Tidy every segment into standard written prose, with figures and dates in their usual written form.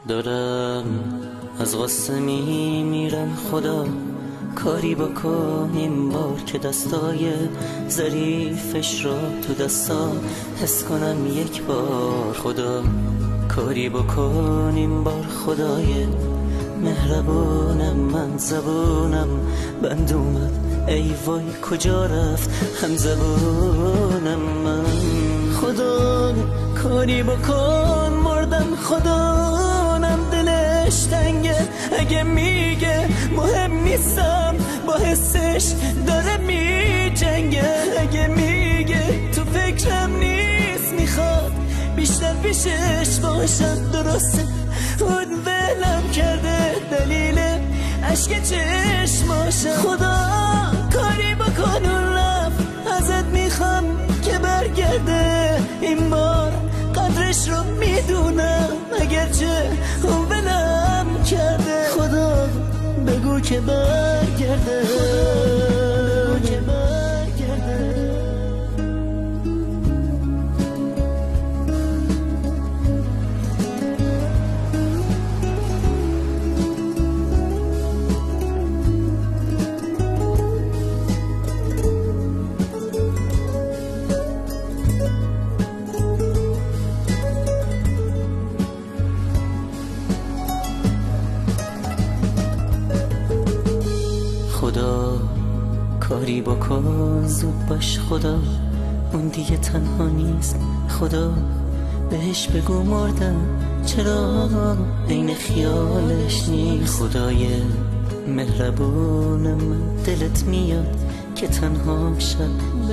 دارم از غصه میمیرم خدا، کاری بکن این بار که دستای ظریفش را تو دستا حس کنم یک بار. خدا کاری بکن این بار خدای مهربونم، من زبونم بند اومد ای وای کجا رفت هم زبونم من. خدا کاری بکن مردم خدانم دلش تنگه، اگه میگه مهم نیستم با حسش داره میجنگه، اگه میگه تو فکرم نیست میخواد بیشتر پیشش باشم، درسته اون ولم کرده دلیل عشق چشماشم. خدا کاری بکن اون رفت ازت میخوام که برگرده، این بار قدرش رو میدونم اگرچه اون ولم کرده. خدا بگو که برگرده، بگو که برگرده. خدا کاری بکن زود باش خدا، اون دیگه تنها نیست خدا، بهش بگو مردم چرا عین خیالش نیست. خدای مهربونم دلت میاد که تنها شب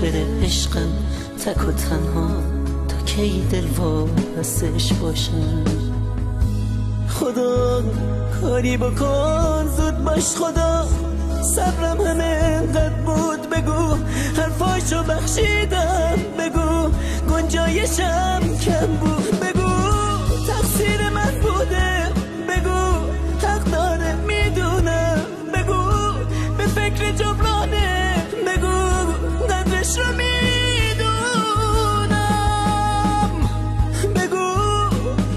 بره عشقم تک و تنها تا کی دل وابستش باشم. خدا کاری بکن زود باش خدا، صبرم همه انقدر بود بگو حرفاشو بخشیدم، بگو گنجایشم کم بود، بگو تقصیر من بوده، بگو حق داره میدونم، بگو به فکر جبرانه، بگو قدرش رو میدونم، بگو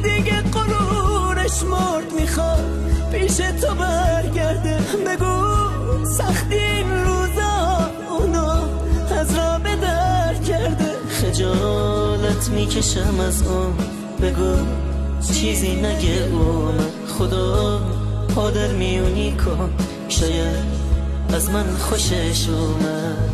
دیگه غرورش مرد میخواد پیش تو برگرده، بگو سختی این روزا اونو از راه به در کرده. خجالت میکشم از اون، بگو چیزی نگه اون، خدا پادر میونی کن شاید از من خوشش اومد.